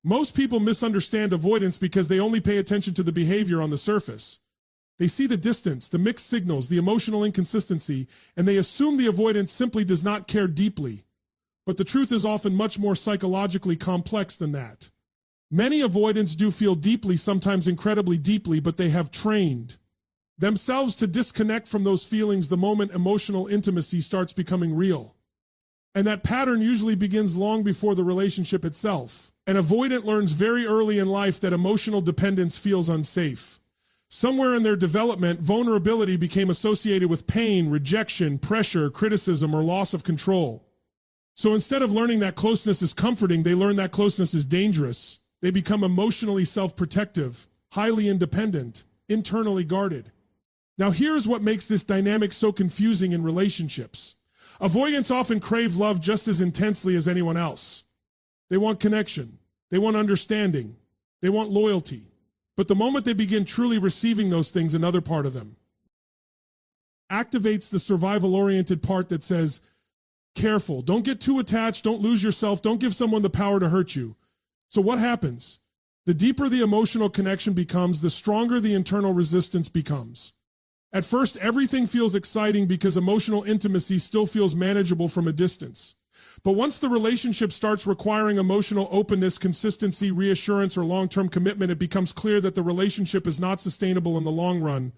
Most people misunderstand avoidance because they only pay attention to the behavior on the surface. They see the distance, the mixed signals, the emotional inconsistency, and they assume the avoidant simply does not care deeply. But the truth is often much more psychologically complex than that. Many avoidants do feel deeply, sometimes incredibly deeply, but they have trained themselves to disconnect from those feelings the moment emotional intimacy starts becoming real. And that pattern usually begins long before the relationship itself. An avoidant learns very early in life that emotional dependence feels unsafe. Somewhere in their development, vulnerability became associated with pain, rejection, pressure, criticism, or loss of control. So instead of learning that closeness is comforting, they learn that closeness is dangerous. They become emotionally self-protective, highly independent, internally guarded. Now here's what makes this dynamic so confusing in relationships. Avoidants often crave love just as intensely as anyone else. They want connection. They want understanding. They want loyalty. But the moment they begin truly receiving those things, another part of them activates the survival-oriented part that says, careful, don't get too attached, don't lose yourself, don't give someone the power to hurt you. So what happens? The deeper the emotional connection becomes, the stronger the internal resistance becomes. At first, everything feels exciting because emotional intimacy still feels manageable from a distance. But once the relationship starts requiring emotional openness, consistency, reassurance, or long-term commitment, it becomes clear that the relationship is not sustainable in the long run.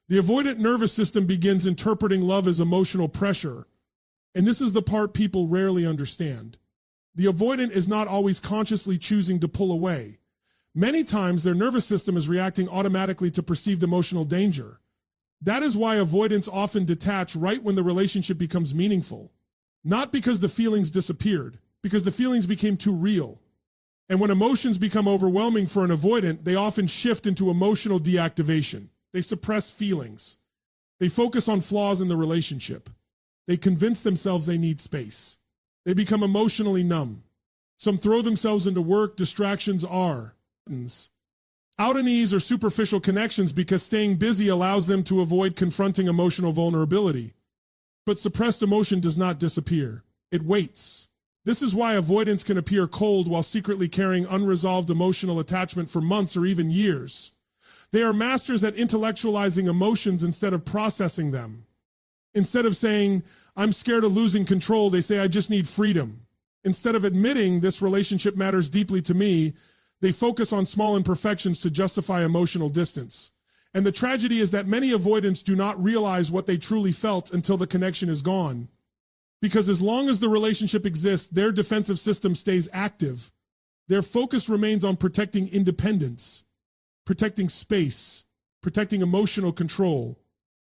The avoidant nervous system begins interpreting love as emotional pressure. And this is the part people rarely understand. The avoidant is not always consciously choosing to pull away. Many times, their nervous system is reacting automatically to perceived emotional danger. That is why avoidants often detach right when the relationship becomes meaningful. Not because the feelings disappeared, because the feelings became too real. And when emotions become overwhelming for an avoidant, they often shift into emotional deactivation. They suppress feelings. They focus on flaws in the relationship. They convince themselves they need space. They become emotionally numb. Some throw themselves into work, distractions, out and ease or superficial connections because staying busy allows them to avoid confronting emotional vulnerability. But suppressed emotion does not disappear. It waits. This is why avoidance can appear cold while secretly carrying unresolved emotional attachment for months or even years. They are masters at intellectualizing emotions instead of processing them. Instead of saying, I'm scared of losing control, they say, I just need freedom. Instead of admitting this relationship matters deeply to me, they focus on small imperfections to justify emotional distance. And the tragedy is that many avoidants do not realize what they truly felt until the connection is gone. Because as long as the relationship exists, their defensive system stays active. Their focus remains on protecting independence, protecting space, protecting emotional control.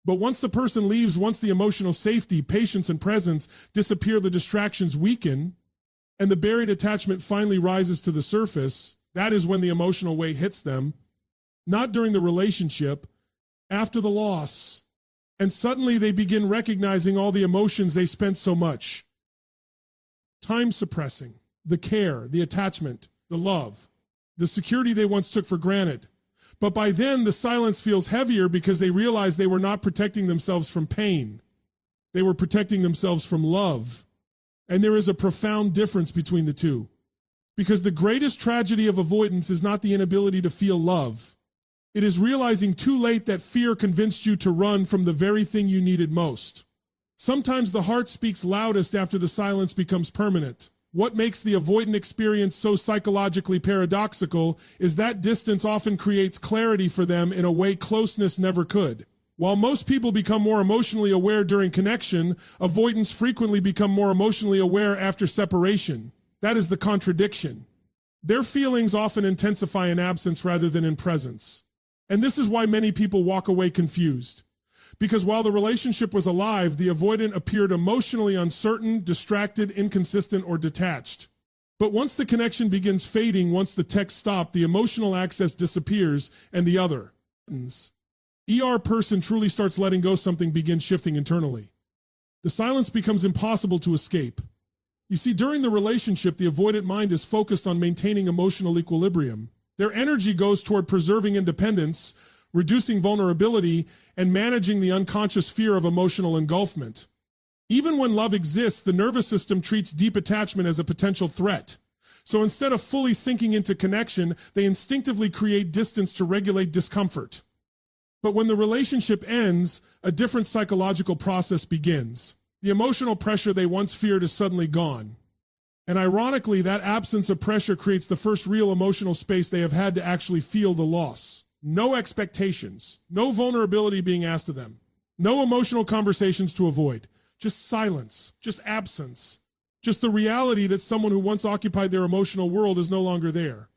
But once the person leaves, once the emotional safety, patience, and presence disappear, the distractions weaken, and the buried attachment finally rises to the surface, that is when the emotional weight hits them, not during the relationship, after the loss. And suddenly they begin recognizing all the emotions they spent so much time suppressing, the care, the attachment, the love, the security they once took for granted. But by then, the silence feels heavier because they realize they were not protecting themselves from pain. They were protecting themselves from love. And there is a profound difference between the two. Because the greatest tragedy of avoidance is not the inability to feel love. It is realizing too late that fear convinced you to run from the very thing you needed most. Sometimes the heart speaks loudest after the silence becomes permanent. What makes the avoidant experience so psychologically paradoxical is that distance often creates clarity for them in a way closeness never could. While most people become more emotionally aware during connection, avoidants frequently become more emotionally aware after separation. That is the contradiction. Their feelings often intensify in absence rather than in presence. And this is why many people walk away confused. Because while the relationship was alive, the avoidant appeared emotionally uncertain, distracted, inconsistent, or detached. But once the connection begins fading, once the text stops, the emotional access disappears, and the other person truly starts letting go, something begins shifting internally. The silence becomes impossible to escape. You see, during the relationship, the avoidant mind is focused on maintaining emotional equilibrium. Their energy goes toward preserving independence, reducing vulnerability, and managing the unconscious fear of emotional engulfment. Even when love exists, the nervous system treats deep attachment as a potential threat. So instead of fully sinking into connection, they instinctively create distance to regulate discomfort. But when the relationship ends, a different psychological process begins. The emotional pressure they once feared is suddenly gone. And ironically, that absence of pressure creates the first real emotional space they have had to actually feel the loss. No expectations, no vulnerability being asked of them, no emotional conversations to avoid, just silence, just absence, just the reality that someone who once occupied their emotional world is no longer there.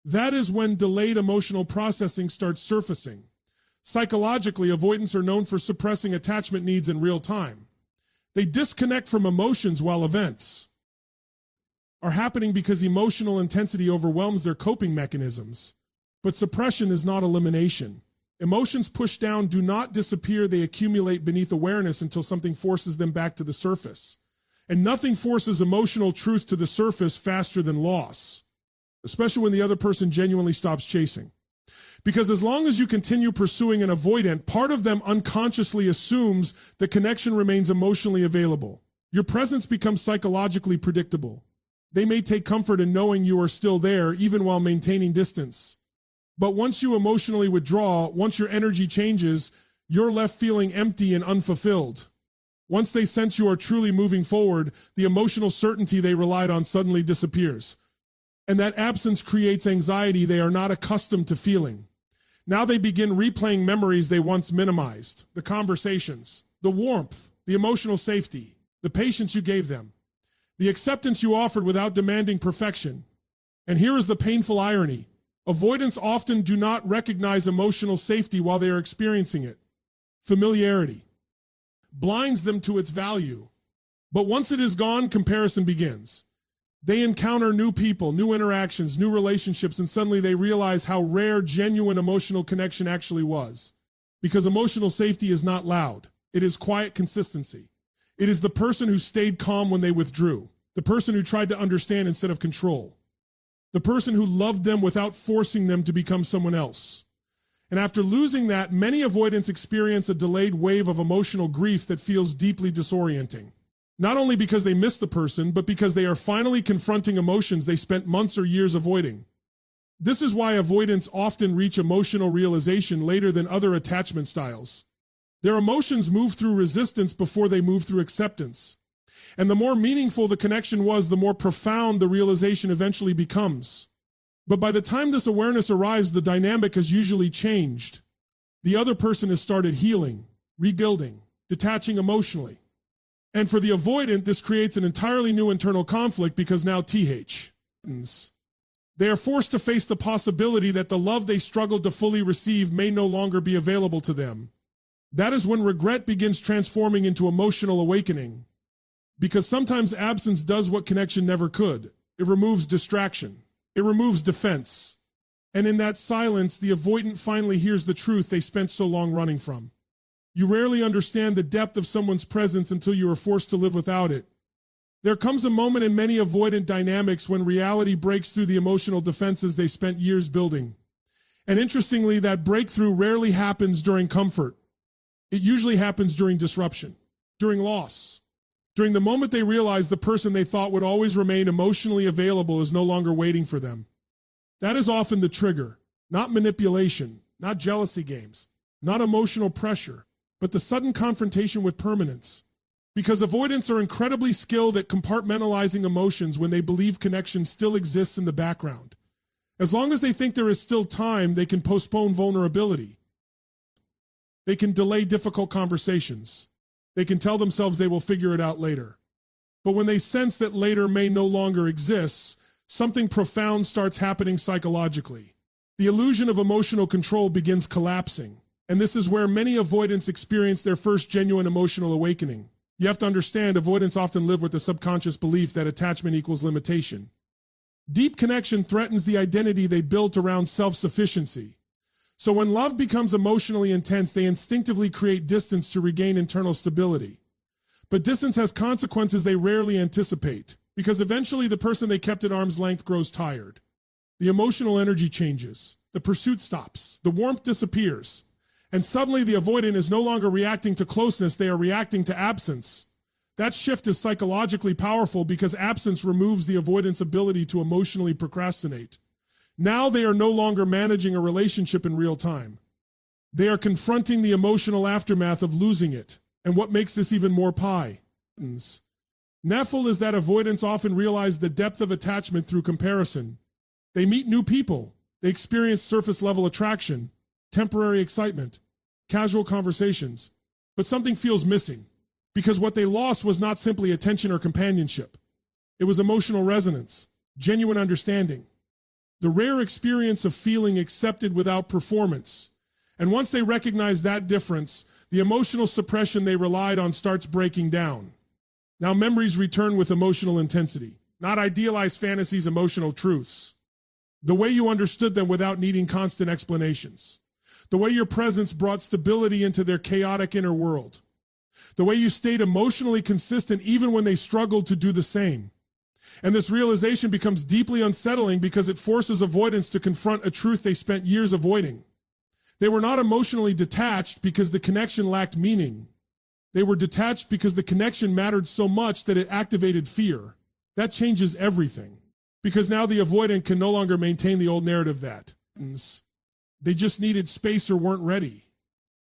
That is when delayed emotional processing starts surfacing. Psychologically, avoidants are known for suppressing attachment needs in real time. They disconnect from emotions while events are happening because emotional intensity overwhelms their coping mechanisms. But suppression is not elimination. Emotions pushed down do not disappear, they accumulate beneath awareness until something forces them back to the surface. And nothing forces emotional truth to the surface faster than loss, especially when the other person genuinely stops chasing. Because as long as you continue pursuing an avoidant, part of them unconsciously assumes the connection remains emotionally available. Your presence becomes psychologically predictable. They may take comfort in knowing you are still there, even while maintaining distance. But once you emotionally withdraw, once your energy changes, you're left feeling empty and unfulfilled. Once they sense you are truly moving forward, the emotional certainty they relied on suddenly disappears. And that absence creates anxiety they are not accustomed to feeling. Now they begin replaying memories they once minimized, the conversations, the warmth, the emotional safety, the patience you gave them, the acceptance you offered without demanding perfection. And here is the painful irony. Avoidants often do not recognize emotional safety while they are experiencing it. Familiarity blinds them to its value. But once it is gone, comparison begins. They encounter new people, new interactions, new relationships, and suddenly they realize how rare genuine emotional connection actually was. Because emotional safety is not loud. It is quiet consistency. It is the person who stayed calm when they withdrew, the person who tried to understand instead of control, the person who loved them without forcing them to become someone else. And after losing that, many avoidants experience a delayed wave of emotional grief that feels deeply disorienting. Not only because they miss the person, but because they are finally confronting emotions they spent months or years avoiding. This is why avoidants often reach emotional realization later than other attachment styles. Their emotions move through resistance before they move through acceptance. And the more meaningful the connection was, the more profound the realization eventually becomes. But by the time this awareness arrives, the dynamic has usually changed. The other person has started healing, rebuilding, detaching emotionally. And for the avoidant, this creates an entirely new internal conflict because now they are forced to face the possibility that the love they struggled to fully receive may no longer be available to them. That is when regret begins transforming into emotional awakening. Because sometimes absence does what connection never could. It removes distraction. It removes defense. And in that silence, the avoidant finally hears the truth they spent so long running from. You rarely understand the depth of someone's presence until you are forced to live without it. There comes a moment in many avoidant dynamics when reality breaks through the emotional defenses they spent years building. And interestingly, that breakthrough rarely happens during comfort. It usually happens during disruption, during loss, during the moment they realize the person they thought would always remain emotionally available is no longer waiting for them. That is often the trigger, not manipulation, not jealousy games, not emotional pressure, but the sudden confrontation with permanence. Because avoidants are incredibly skilled at compartmentalizing emotions when they believe connection still exists in the background. As long as they think there is still time, they can postpone vulnerability. They can delay difficult conversations. They can tell themselves they will figure it out later. But when they sense that later may no longer exist, something profound starts happening psychologically. The illusion of emotional control begins collapsing. And this is where many avoidants experience their first genuine emotional awakening. You have to understand, avoidants often live with the subconscious belief that attachment equals limitation. Deep connection threatens the identity they built around self-sufficiency. So when love becomes emotionally intense, they instinctively create distance to regain internal stability. But distance has consequences they rarely anticipate, because eventually the person they kept at arm's length grows tired. The emotional energy changes, the pursuit stops, the warmth disappears, and suddenly the avoidant is no longer reacting to closeness, they are reacting to absence. That shift is psychologically powerful because absence removes the avoidant's ability to emotionally procrastinate. Now they are no longer managing a relationship in real time. They are confronting the emotional aftermath of losing it. And what makes this even more Neffel is that avoidants often realize the depth of attachment through comparison. They meet new people. They experience surface-level attraction, temporary excitement, casual conversations. But something feels missing, because what they lost was not simply attention or companionship. It was emotional resonance, genuine understanding, the rare experience of feeling accepted without performance. And once they recognize that difference, the emotional suppression they relied on starts breaking down. Now memories return with emotional intensity, not idealized fantasies, emotional truths. The way you understood them without needing constant explanations. The way your presence brought stability into their chaotic inner world. The way you stayed emotionally consistent even when they struggled to do the same. And this realization becomes deeply unsettling because it forces avoidants to confront a truth they spent years avoiding. They were not emotionally detached because the connection lacked meaning. They were detached because the connection mattered so much that it activated fear. That changes everything. Because now the avoidant can no longer maintain the old narrative that they just needed space or weren't ready.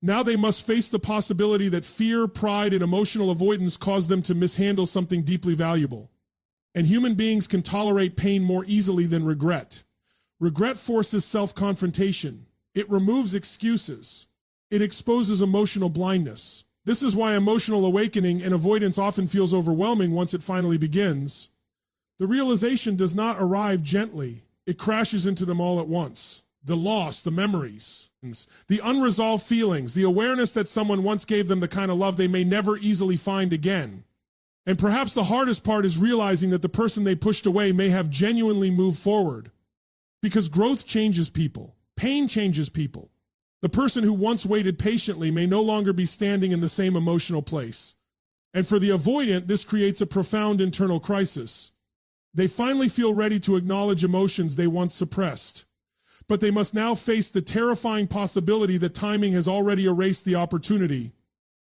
Now they must face the possibility that fear, pride, and emotional avoidance caused them to mishandle something deeply valuable. And human beings can tolerate pain more easily than regret. Regret forces self-confrontation. It removes excuses. It exposes emotional blindness. This is why emotional awakening and avoidance often feels overwhelming once it finally begins. The realization does not arrive gently. It crashes into them all at once. The loss, the memories, the unresolved feelings, the awareness that someone once gave them the kind of love they may never easily find again. And perhaps the hardest part is realizing that the person they pushed away may have genuinely moved forward. Because growth changes people. Pain changes people. The person who once waited patiently may no longer be standing in the same emotional place. And for the avoidant, this creates a profound internal crisis. They finally feel ready to acknowledge emotions they once suppressed. But they must now face the terrifying possibility that timing has already erased the opportunity.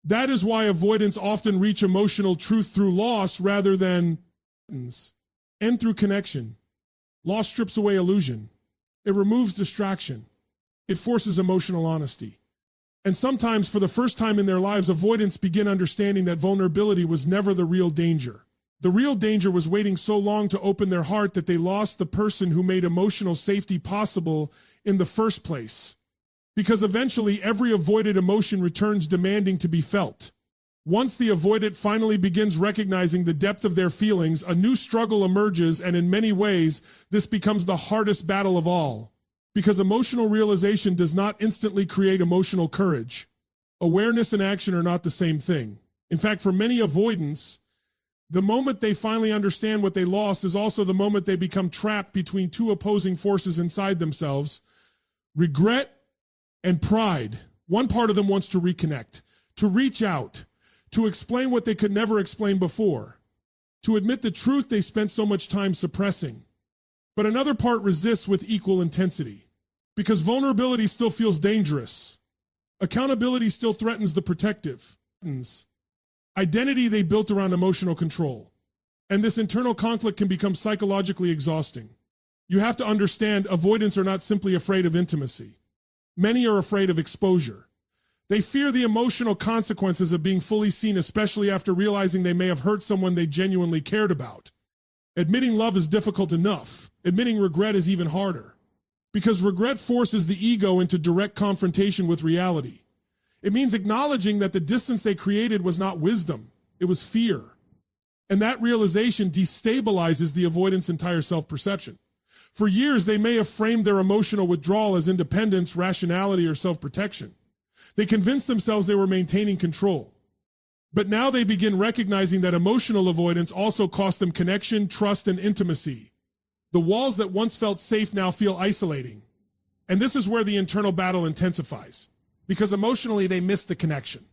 That is why avoidants often reach emotional truth through loss rather than and through connection. Loss strips away illusion. It removes distraction. It forces emotional honesty. And sometimes, for the first time in their lives, avoidants begin understanding that vulnerability was never the real danger. The real danger was waiting so long to open their heart that they lost the person who made emotional safety possible in the first place. Because eventually, every avoided emotion returns demanding to be felt. Once the avoidant finally begins recognizing the depth of their feelings, a new struggle emerges, and in many ways, this becomes the hardest battle of all. Because emotional realization does not instantly create emotional courage. Awareness and action are not the same thing. In fact, for many avoidants, the moment they finally understand what they lost is also the moment they become trapped between two opposing forces inside themselves: regret and pride. One part of them wants to reconnect, to reach out, to explain what they could never explain before, to admit the truth they spent so much time suppressing. But another part resists with equal intensity, because vulnerability still feels dangerous. Accountability still threatens the protective. Identity they built around emotional control. And this internal conflict can become psychologically exhausting. You have to understand, avoidants are not simply afraid of intimacy. Many are afraid of exposure. They fear the emotional consequences of being fully seen, especially after realizing they may have hurt someone they genuinely cared about. Admitting love is difficult enough. Admitting regret is even harder. Because regret forces the ego into direct confrontation with reality. It means acknowledging that the distance they created was not wisdom, it was fear. And that realization destabilizes the avoidant's entire self-perception. For years, they may have framed their emotional withdrawal as independence, rationality, or self-protection. They convinced themselves they were maintaining control. But now they begin recognizing that emotional avoidance also cost them connection, trust, and intimacy. The walls that once felt safe now feel isolating. And this is where the internal battle intensifies. Because emotionally, they miss the connection.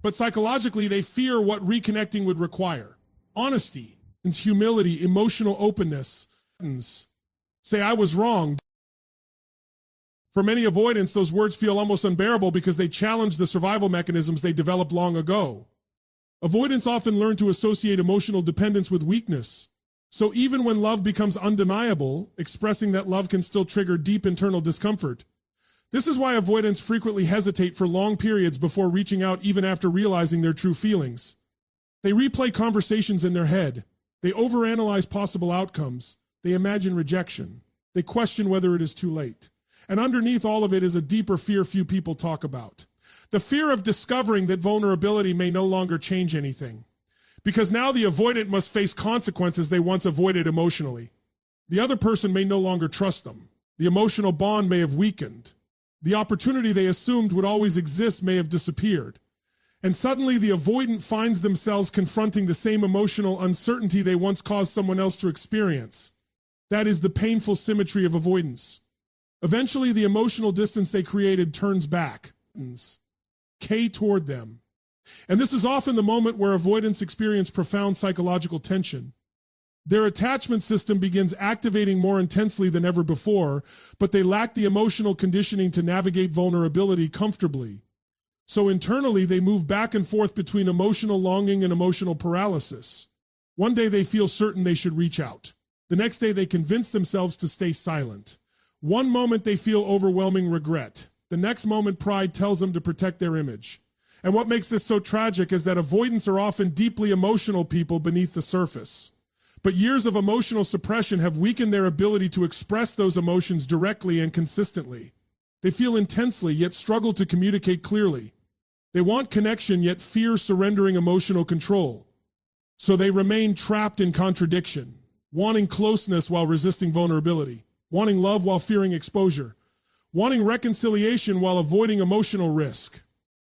But psychologically, they fear what reconnecting would require. Honesty, humility, emotional openness. Say, I was wrong. For many avoidants, those words feel almost unbearable because they challenge the survival mechanisms they developed long ago. Avoidants often learn to associate emotional dependence with weakness. So even when love becomes undeniable, expressing that love can still trigger deep internal discomfort. This is why avoidants frequently hesitate for long periods before reaching out, even after realizing their true feelings. They replay conversations in their head. They overanalyze possible outcomes. They imagine rejection. They question whether it is too late. And underneath all of it is a deeper fear few people talk about. The fear of discovering that vulnerability may no longer change anything. Because now the avoidant must face consequences they once avoided emotionally. The other person may no longer trust them. The emotional bond may have weakened. The opportunity they assumed would always exist may have disappeared. And suddenly the avoidant finds themselves confronting the same emotional uncertainty they once caused someone else to experience. That is the painful symmetry of avoidance. Eventually the emotional distance they created turns back, toward them. And this is often the moment where avoidants experience profound psychological tension. Their attachment system begins activating more intensely than ever before, but they lack the emotional conditioning to navigate vulnerability comfortably. So internally, they move back and forth between emotional longing and emotional paralysis. One day they feel certain they should reach out. The next day they convince themselves to stay silent. One moment they feel overwhelming regret. The next moment pride tells them to protect their image. And what makes this so tragic is that avoidants are often deeply emotional people beneath the surface. But years of emotional suppression have weakened their ability to express those emotions directly and consistently. They feel intensely, yet struggle to communicate clearly. They want connection, yet fear surrendering emotional control. So they remain trapped in contradiction, wanting closeness while resisting vulnerability, wanting love while fearing exposure, wanting reconciliation while avoiding emotional risk.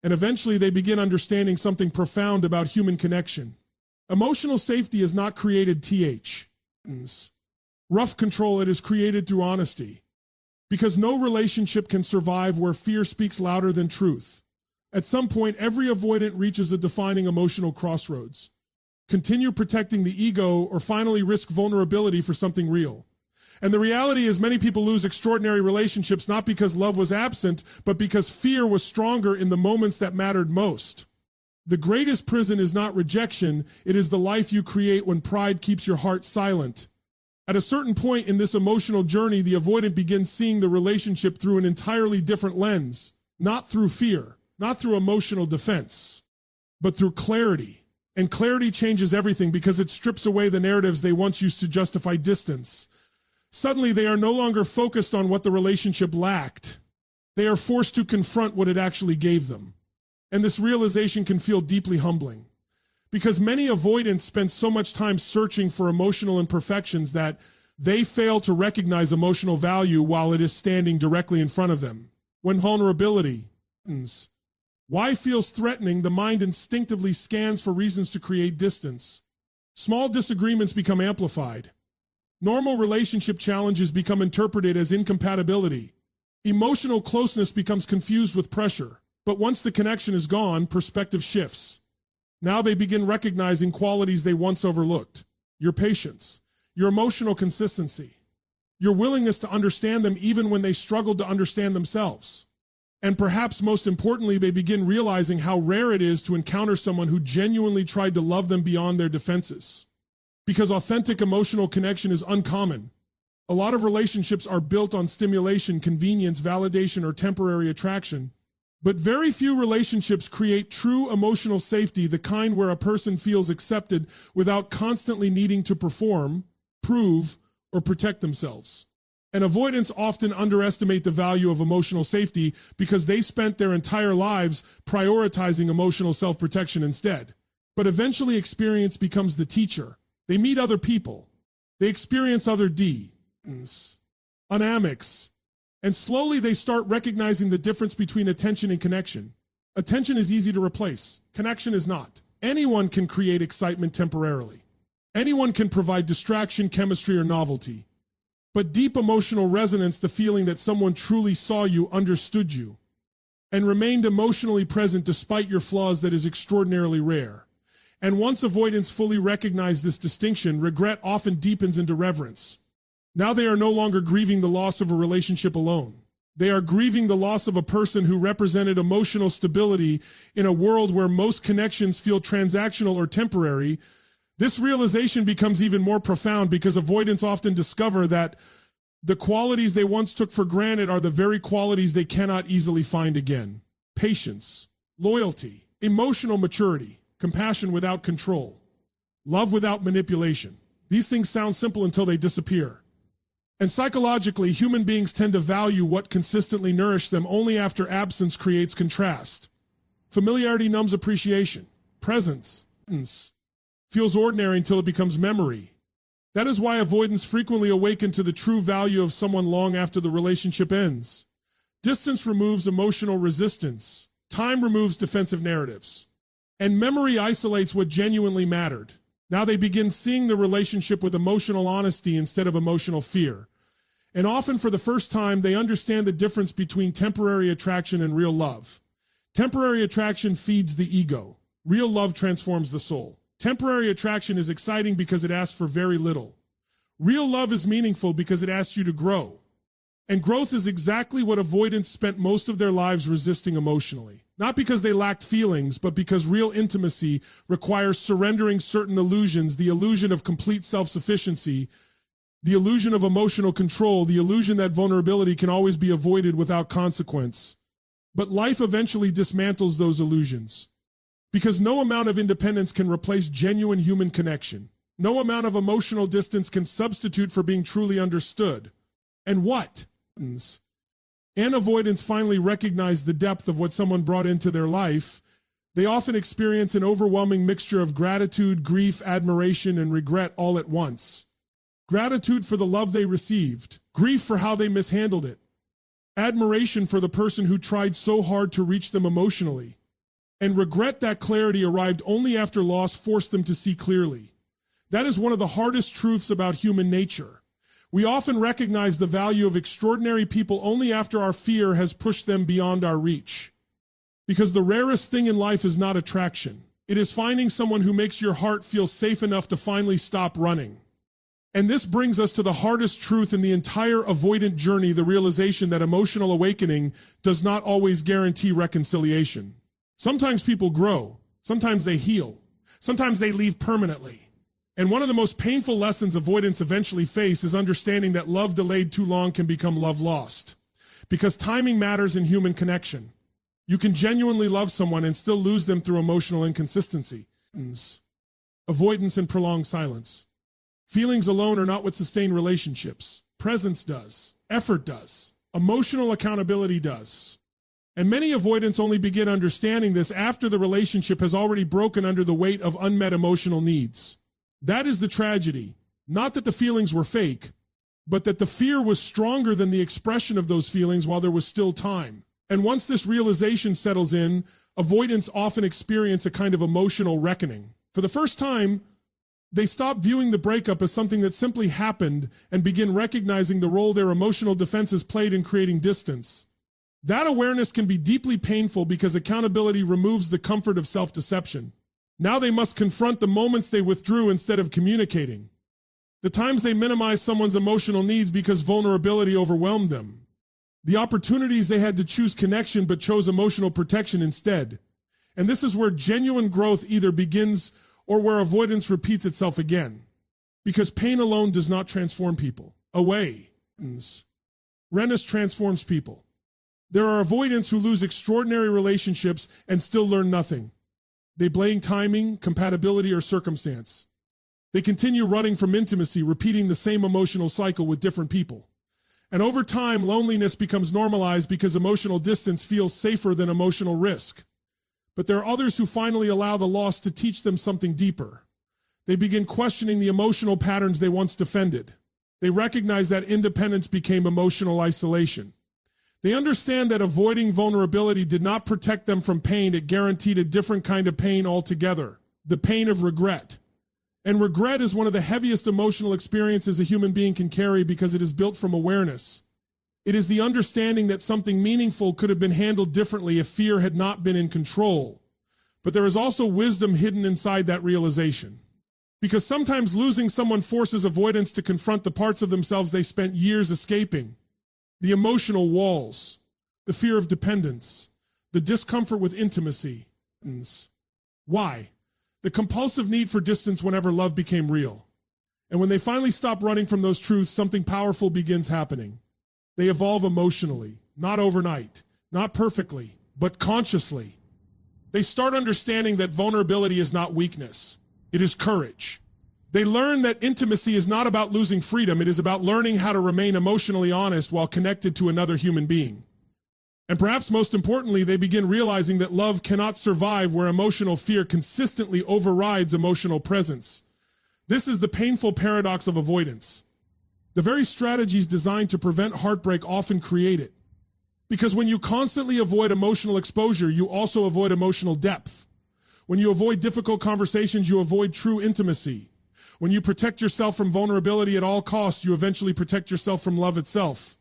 And eventually they begin understanding something profound about human connection. Emotional safety is not created rough control, it is created through honesty. Because no relationship can survive where fear speaks louder than truth. At some point, every avoidant reaches a defining emotional crossroads. Continue protecting the ego or finally risk vulnerability for something real. And the reality is many people lose extraordinary relationships not because love was absent, but because fear was stronger in the moments that mattered most. The greatest prison is not rejection, it is the life you create when pride keeps your heart silent. At a certain point in this emotional journey, the avoidant begins seeing the relationship through an entirely different lens, not through fear, not through emotional defense, but through clarity. And clarity changes everything because it strips away the narratives they once used to justify distance. Suddenly, they are no longer focused on what the relationship lacked. They are forced to confront what it actually gave them. And this realization can feel deeply humbling. Because many avoidants spend so much time searching for emotional imperfections that they fail to recognize emotional value while it is standing directly in front of them. When vulnerability, why feels threatening, the mind instinctively scans for reasons to create distance. Small disagreements become amplified. Normal relationship challenges become interpreted as incompatibility. Emotional closeness becomes confused with pressure. But once the connection is gone, perspective shifts. Now they begin recognizing qualities they once overlooked. Your patience, your emotional consistency, your willingness to understand them even when they struggled to understand themselves. And perhaps most importantly, they begin realizing how rare it is to encounter someone who genuinely tried to love them beyond their defenses. Because authentic emotional connection is uncommon. A lot of relationships are built on stimulation, convenience, validation, or temporary attraction. But very few relationships create true emotional safety, the kind where a person feels accepted without constantly needing to perform, prove, or protect themselves. And avoidants often underestimate the value of emotional safety because they spent their entire lives prioritizing emotional self-protection instead. But eventually experience becomes the teacher. They meet other people. They experience other dynamics. And slowly they start recognizing the difference between attention and connection. Attention is easy to replace. Connection is not. Anyone can create excitement temporarily. Anyone can provide distraction, chemistry, or novelty. But deep emotional resonance, the feeling that someone truly saw you, understood you, and remained emotionally present despite your flaws, that is extraordinarily rare. And once avoidants fully recognize this distinction, regret often deepens into reverence. Now they are no longer grieving the loss of a relationship alone. They are grieving the loss of a person who represented emotional stability in a world where most connections feel transactional or temporary. This realization becomes even more profound because avoidants often discover that the qualities they once took for granted are the very qualities they cannot easily find again. Patience, loyalty, emotional maturity, compassion without control, love without manipulation. These things sound simple until they disappear. And psychologically, human beings tend to value what consistently nourished them only after absence creates contrast. Familiarity numbs appreciation. Presence feels ordinary until it becomes memory. That is why avoidants frequently awaken to the true value of someone long after the relationship ends. Distance removes emotional resistance. Time removes defensive narratives. And memory isolates what genuinely mattered. Now they begin seeing the relationship with emotional honesty instead of emotional fear. And often for the first time, they understand the difference between temporary attraction and real love. Temporary attraction feeds the ego. Real love transforms the soul. Temporary attraction is exciting because it asks for very little. Real love is meaningful because it asks you to grow. And growth is exactly what avoidants spent most of their lives resisting emotionally. Not because they lacked feelings, but because real intimacy requires surrendering certain illusions, the illusion of complete self-sufficiency, the illusion of emotional control, the illusion that vulnerability can always be avoided without consequence. But life eventually dismantles those illusions. Because no amount of independence can replace genuine human connection. No amount of emotional distance can substitute for being truly understood. And what? And avoidants finally recognize the depth of what someone brought into their life. They often experience an overwhelming mixture of gratitude, grief, admiration, and regret all at once. Gratitude for the love they received, grief for how they mishandled it, admiration for the person who tried so hard to reach them emotionally, and regret that clarity arrived only after loss forced them to see clearly. That is one of the hardest truths about human nature. We often recognize the value of extraordinary people only after our fear has pushed them beyond our reach. Because the rarest thing in life is not attraction. It is finding someone who makes your heart feel safe enough to finally stop running. And this brings us to the hardest truth in the entire avoidant journey, the realization that emotional awakening does not always guarantee reconciliation. Sometimes people grow, sometimes they heal, sometimes they leave permanently. And one of the most painful lessons avoidants eventually face is understanding that love delayed too long can become love lost. Because timing matters in human connection. You can genuinely love someone and still lose them through emotional inconsistency. Avoidance and prolonged silence. Feelings alone are not what sustain relationships. Presence does. Effort does. Emotional accountability does. And many avoidants only begin understanding this after the relationship has already broken under the weight of unmet emotional needs. That is the tragedy. Not that the feelings were fake, but that the fear was stronger than the expression of those feelings while there was still time. And once this realization settles in, avoidants often experience a kind of emotional reckoning. For the first time, they stop viewing the breakup as something that simply happened and begin recognizing the role their emotional defenses played in creating distance. That awareness can be deeply painful because accountability removes the comfort of self-deception. Now they must confront the moments they withdrew instead of communicating. The times they minimized someone's emotional needs because vulnerability overwhelmed them. The opportunities they had to choose connection but chose emotional protection instead. And this is where genuine growth either begins or where avoidance repeats itself again. Because pain alone does not transform people. Awareness transforms people. There are avoidants who lose extraordinary relationships and still learn nothing. They blame timing, compatibility, or circumstance. They continue running from intimacy, repeating the same emotional cycle with different people. And over time, loneliness becomes normalized because emotional distance feels safer than emotional risk. But there are others who finally allow the loss to teach them something deeper. They begin questioning the emotional patterns they once defended. They recognize that independence became emotional isolation. They understand that avoiding vulnerability did not protect them from pain, it guaranteed a different kind of pain altogether, the pain of regret. And regret is one of the heaviest emotional experiences a human being can carry because it is built from awareness. It is the understanding that something meaningful could have been handled differently if fear had not been in control. But there is also wisdom hidden inside that realization. Because sometimes losing someone forces avoidants to confront the parts of themselves they spent years escaping. the emotional walls, the fear of dependence, the discomfort with intimacy. Why? The compulsive need for distance whenever love became real. And when they finally stop running from those truths, something powerful begins happening. They evolve emotionally, not overnight, not perfectly, but consciously. They start understanding that vulnerability is not weakness, it is courage. They learn that intimacy is not about losing freedom, it is about learning how to remain emotionally honest while connected to another human being. And perhaps most importantly, they begin realizing that love cannot survive where emotional fear consistently overrides emotional presence. This is the painful paradox of avoidance. The very strategies designed to prevent heartbreak often create it. Because when you constantly avoid emotional exposure, you also avoid emotional depth. When you avoid difficult conversations, you avoid true intimacy. When you protect yourself from vulnerability at all costs, you eventually protect yourself from love itself.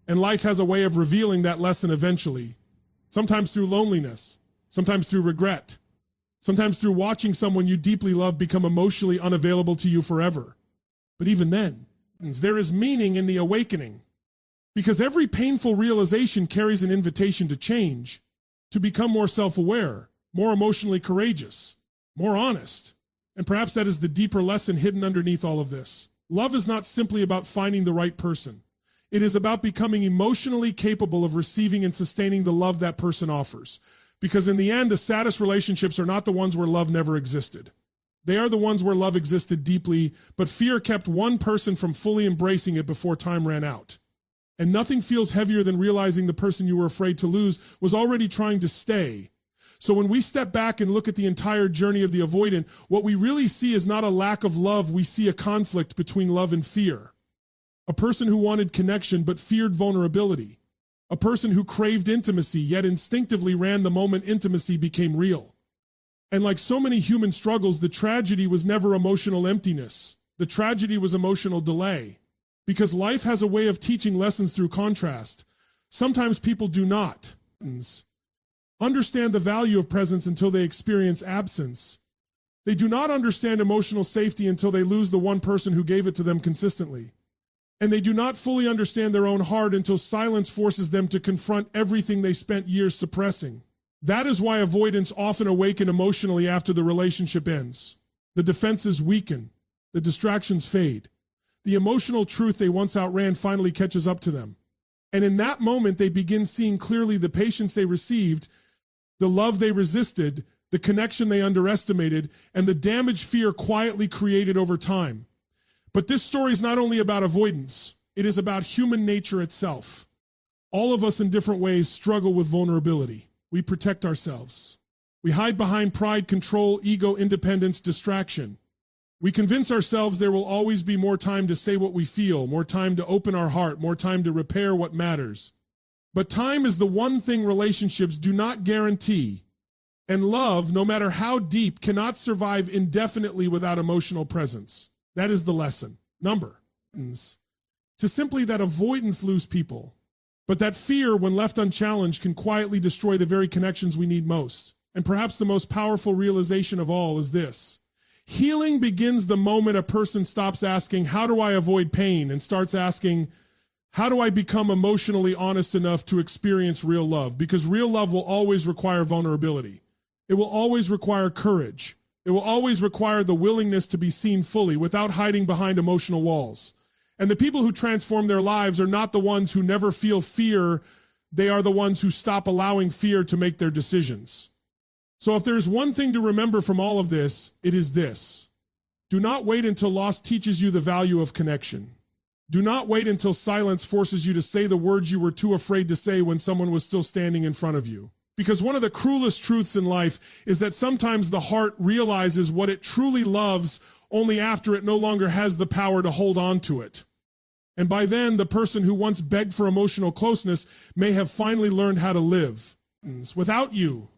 And life has a way of revealing that lesson eventually. Sometimes through loneliness, sometimes through regret, sometimes through watching someone you deeply love become emotionally unavailable to you forever. But even then, there is meaning in the awakening. Because every painful realization carries an invitation to change, to become more self-aware, more emotionally courageous, more honest. And perhaps that is the deeper lesson hidden underneath all of this. Love is not simply about finding the right person. It is about becoming emotionally capable of receiving and sustaining the love that person offers. Because in the end, the saddest relationships are not the ones where love never existed. They are the ones where love existed deeply, but fear kept one person from fully embracing it before time ran out. And nothing feels heavier than realizing the person you were afraid to lose was already trying to stay. So when we step back and look at the entire journey of the avoidant, what we really see is not a lack of love, we see a conflict between love and fear. A person who wanted connection but feared vulnerability. A person who craved intimacy yet instinctively ran the moment intimacy became real. And like so many human struggles, the tragedy was never emotional emptiness. The tragedy was emotional delay. Because life has a way of teaching lessons through contrast. Sometimes people do not understand the value of presence until they experience absence. They do not understand emotional safety until they lose the one person who gave it to them consistently. And they do not fully understand their own heart until silence forces them to confront everything they spent years suppressing. That is why avoidants often awaken emotionally after the relationship ends. The defenses weaken. The distractions fade. The emotional truth they once outran finally catches up to them. And in that moment, they begin seeing clearly the patience they received, the love they resisted, the connection they underestimated, and the damage fear quietly created over time. But this story is not only about avoidance, it is about human nature itself. All of us in different ways struggle with vulnerability. We protect ourselves. We hide behind pride, control, ego, independence, distraction. We convince ourselves there will always be more time to say what we feel, more time to open our heart, more time to repair what matters. But time is the one thing relationships do not guarantee. And love, no matter how deep, cannot survive indefinitely without emotional presence. That is the lesson. Number. To simply that avoidance lose people. But that fear, when left unchallenged, can quietly destroy the very connections we need most. And perhaps the most powerful realization of all is this. Healing begins the moment a person stops asking, how do I avoid pain? And starts asking, how do I become emotionally honest enough to experience real love? Because real love will always require vulnerability. It will always require courage. It will always require the willingness to be seen fully without hiding behind emotional walls. And the people who transform their lives are not the ones who never feel fear. They are the ones who stop allowing fear to make their decisions. So if there's one thing to remember from all of this, it is this. Do not wait until loss teaches you the value of connection. Do not wait until silence forces you to say the words you were too afraid to say when someone was still standing in front of you. Because one of the cruelest truths in life is that sometimes the heart realizes what it truly loves only after it no longer has the power to hold on to it. And by then, the person who once begged for emotional closeness may have finally learned how to live without you.